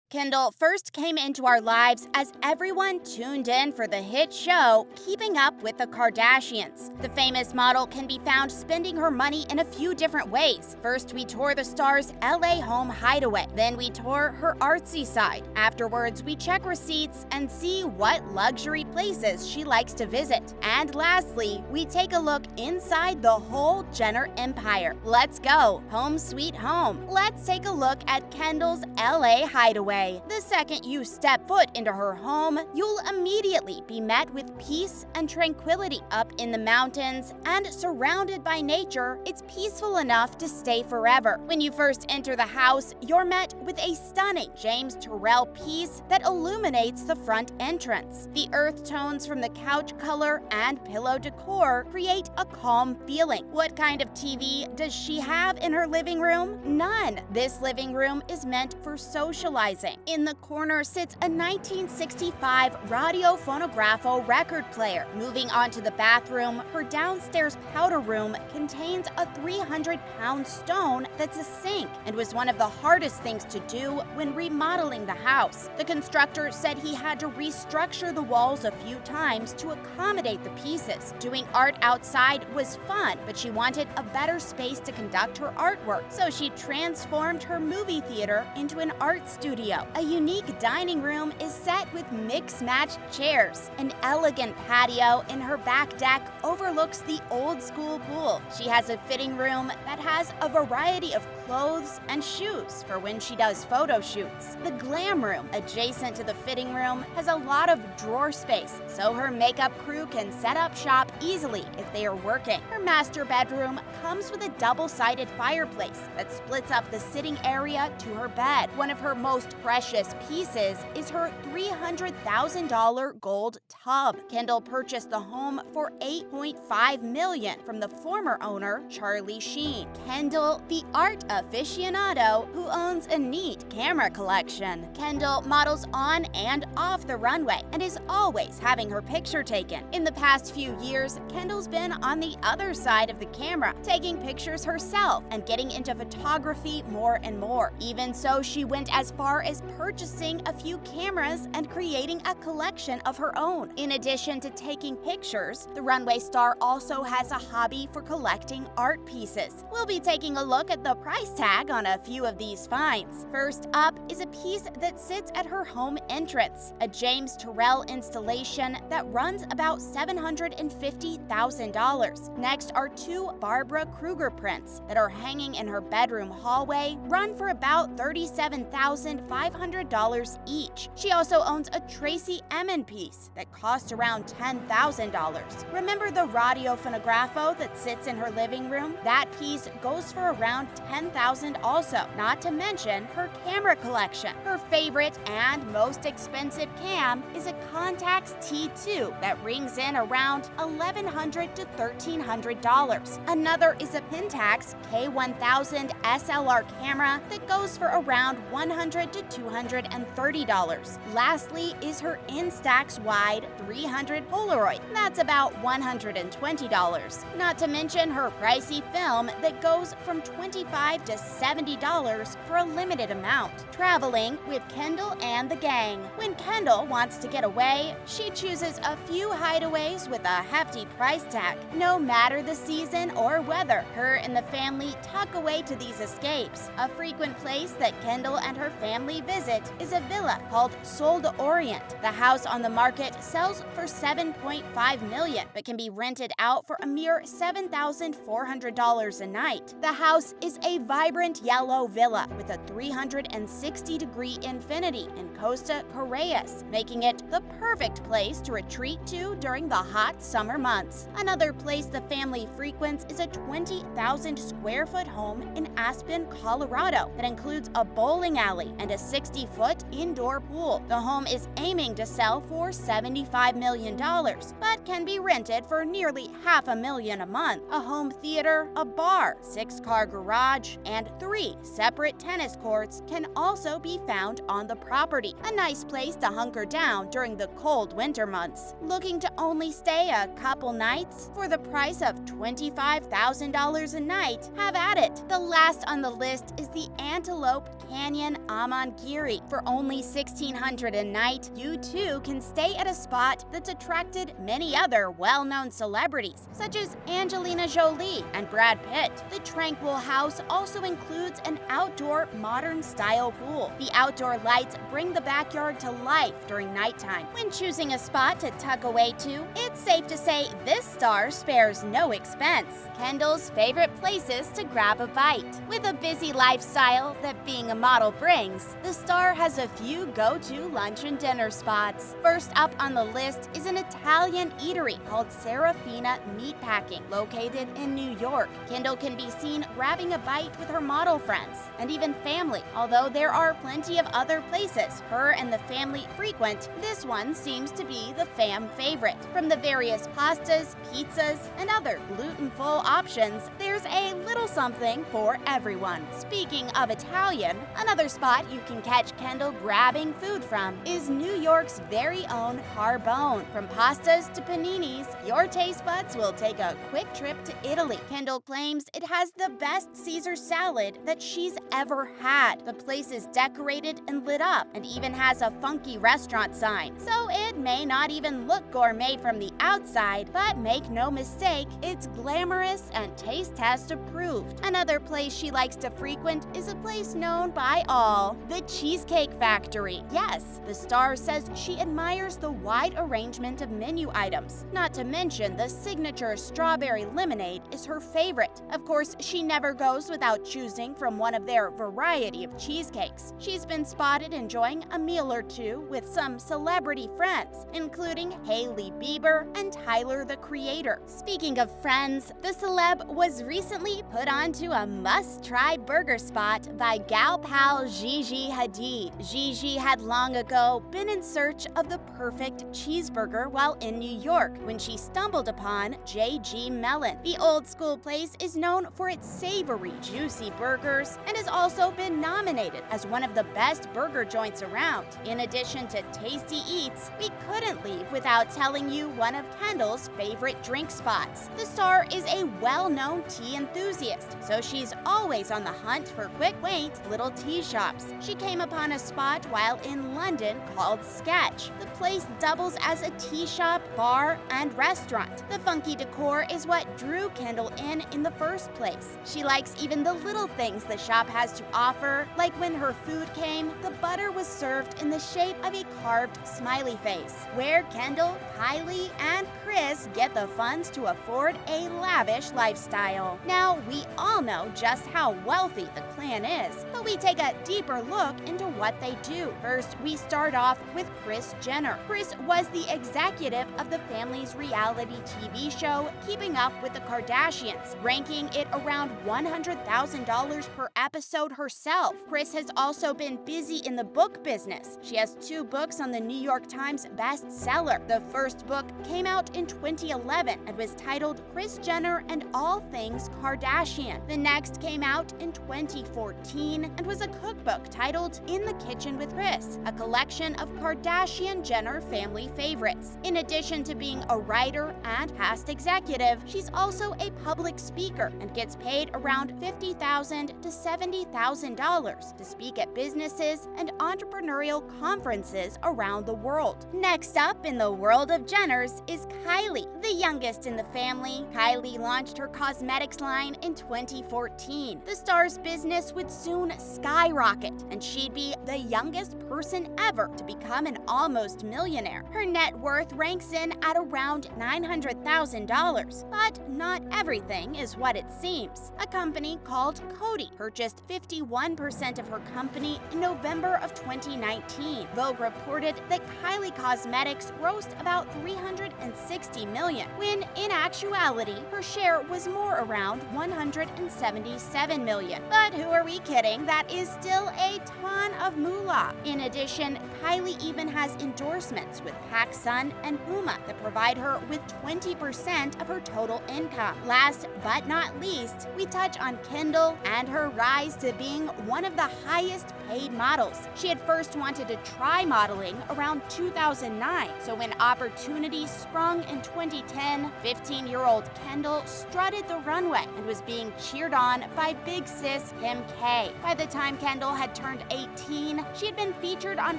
Kendall first came into our lives as everyone tuned in for the hit show Keeping Up with the Kardashians. The famous model can be found spending her money in a few different ways. First, we tour the star's LA home hideaway. Then we tour her artsy side. Afterwards, we check receipts and see what luxury places she likes to visit. And lastly, we take a look inside the whole Jenner empire. Let's go. Home sweet home. Let's take a look at Kendall's LA hideaway. The second you step foot into her home, you'll immediately be met with peace and tranquility. Up in the mountains and surrounded by nature, it's peaceful enough to stay forever. When you first enter the house, you're met with a stunning James Turrell piece that illuminates the front entrance. The earth tones from the couch color and pillow decor create a calm feeling. What kind of TV does she have in her living room? None. This living room is meant for socializing. In the corner sits a 1965 Radio Phonographo record player. Moving on to the bathroom, her downstairs powder room contains a 300-pound stone that's a sink and was one of the hardest things to do when remodeling the house. The constructor said he had to restructure the walls a few times to accommodate the pieces. Doing art outside was fun, but she wanted a better space to conduct her artwork, so she transformed her movie theater into an art studio. A unique dining room is set with mix-match chairs. An elegant patio in her back deck overlooks the old-school pool. She has a fitting room that has a variety of clothes and shoes for when she does photo shoots. The glam room adjacent to the fitting room has a lot of drawer space, so her makeup crew can set up shop easily if they are working. Her master bedroom comes with a double-sided fireplace that splits up the sitting area to her bed. One of her most precious pieces is her $300,000 gold tub. Kendall purchased the home for $8.5 million from the former owner, Charlie Sheen. Kendall, the art aficionado who owns a neat camera collection. Kendall models on and off the runway and is always having her picture taken. In the past few years, Kendall's been on the other side of the camera, taking pictures herself and getting into photography more and more. Even so, she went as far as purchasing a few cameras and creating a collection of her own. In addition to taking pictures, the runway star also has a hobby for collecting art pieces. We'll be taking a look at the price tag on a few of these finds. First up is a piece that sits at her home entrance, a James Turrell installation that runs about $750,000. Next are two Barbara Kruger prints that are hanging in her bedroom hallway, run for about $37,500 each. She also owns a Tracy Emin piece that costs around $10,000. Remember the Radio Phonographo that sits in her living room? That piece goes for around $10,000 also, not to mention her camera collection. Her favorite and most expensive cam is a Contax T2 that rings in around $1,100 to $1,300. Another is a Pentax K1000 SLR camera that goes for around $100 to $230. Lastly is her Instax Wide 300 Polaroid. That's about $120. Not to mention her pricey film that goes from $25 to $70 for a limited amount. Traveling with Kendall and the gang. When Kendall wants to get away, she chooses a few hideaways with a hefty price tag. No matter the season or weather, her and the family tuck away to these escapes. A frequent place that Kendall and her family visit is a villa called Sol de Orient. The house on the market sells for $7.5 million, but can be rented out for a mere $7,400 a night. The house is a vibrant yellow villa with a 360-degree infinity in Costa Correas, making it the perfect place to retreat to during the hot summer months. Another place the family frequents is a 20,000-square-foot home in Aspen, Colorado that includes a bowling alley and a 60-foot indoor pool. The home is aiming to sell for $75 million, but can be rented for nearly $500,000 a month. A home theater, a bar, 6-car garage, ranch, and 3 separate tennis courts can also be found on the property. A nice place to hunker down during the cold winter months. Looking to only stay a couple nights? For the price of $25,000 a night, have at it. The last on the list is the Antelope Canyon Amangiri. For only $1,600 a night, you too can stay at a spot that's attracted many other well-known celebrities, such as Angelina Jolie and Brad Pitt. The tranquil house also includes an outdoor modern-style pool. The outdoor lights bring the backyard to life during nighttime. When choosing a spot to tuck away to, it's safe to say this star spares no expense. Kendall's favorite places to grab a bite. With a busy lifestyle that being a model brings, the star has a few go-to lunch and dinner spots. First up on the list is an Italian eatery called Serafina Meatpacking, located in New York. Kendall can be seen grabbing a bite with her model friends and even family. Although there are plenty of other places her and the family frequent, this one seems to be the fam favorite. From the various pastas, pizzas, and other gluten-full options, there's a little something for everyone. Speaking of Italian, another spot you can catch Kendall grabbing food from is New York's very own Carbone. From pastas to paninis, your taste buds will take a quick trip to Italy. Kendall claims it has the best Caesar salad that she's ever had. The place is decorated and lit up and even has a funky restaurant sign. So it may not even look gourmet from the outside, but make no mistake, it's glamorous and taste test approved. Another place she likes to frequent is a place known by all, the Cheesecake Factory. Yes, the star says she admires the wide arrangement of menu items. Not to mention the signature strawberry lemonade is her favorite. Of course, she never goes without choosing from one of their variety of cheesecakes. She's been spotted enjoying a meal or two with some celebrity friends, including Hailey Bieber and Tyler, the Creator. Speaking of friends, the celeb was recently put onto a must-try burger spot by gal pal Gigi Hadid. Gigi had long ago been in search of the perfect cheeseburger while in New York when she stumbled upon J.G. Mellon. The old-school place is known for its savory, juicy burgers and has also been nominated as one of the best burger joints around. In addition to tasty eats, we couldn't leave without telling you one of Kendall's favorite drink spots. The star is a well-known tea enthusiast, so she's always on the hunt for quick, quaint little tea shops. She came upon a spot while in London called Sketch. The place doubles as a tea shop, bar, and restaurant. The funky decor is what drew Kendall in the first place. She likes even the little things the shop has to offer, like when her food came, the butter was served in the shape of a carved smiley face, where Kendall, Kylie, and Kris get the funds to afford a lavish lifestyle. Now, we all know just how wealthy the clan is, but we take a deeper look into what they do. First, we start off with Kris Jenner. Kris was the executive of the family's reality TV show, Keeping Up with the Kardashians, ranking it around $100,000 per episode herself. Kris has also been busy in the book business. She has 2 books on the New York Times bestseller. The first book came out in 2011 and was titled Kris Jenner and All Things Kardashian. The next came out in 2014 and was a cookbook titled In the Kitchen with Kris, a collection of Kardashian-Jenner family favorites. In addition to being a writer and past executive, she's also a public speaker and gets paid around $50,000 to $70,000 to speak at businesses and entrepreneurial conferences around the world. Next up in the world of Jenners is Kylie, the youngest in the family. Kylie launched her cosmetics line in 2014. The star's business would soon skyrocket, and she'd be the youngest person ever to become an almost millionaire. Her net worth ranks in at around $900,000, but not everything is what it seems. A company called Coty purchased 51% of her company in November of 2019. Vogue reported that Kylie Cosmetics grossed about $360 million million, when in actuality, her share was more around $177 million. But who are we kidding? That is still a ton of moolah. In addition, Kylie even has endorsements with PacSun and Puma that provide her with 20% of her total income. Last but not least, we touch on Kendall and her rise to being one of the highest paid models. She had first wanted to try modeling around 2009, so when opportunity sprung in 2010, 15-year-old Kendall strutted the runway and was being cheered on by big sis Kim K. By the time Kendall had turned 18, she had been featured on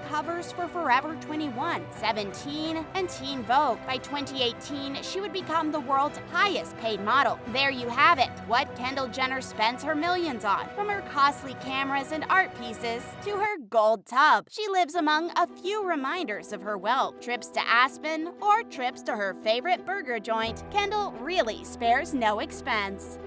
covers for Forever 21, 17, and Teen Vogue. By 2018, she would become the world's highest paid model. There you have it, what Kendall Jenner spends her millions on. From her costly cameras and art pieces to her gold tub, she lives among a few reminders of her wealth. Trips to Aspen or trips to her favorite burger joint, Kendall really spares no expense.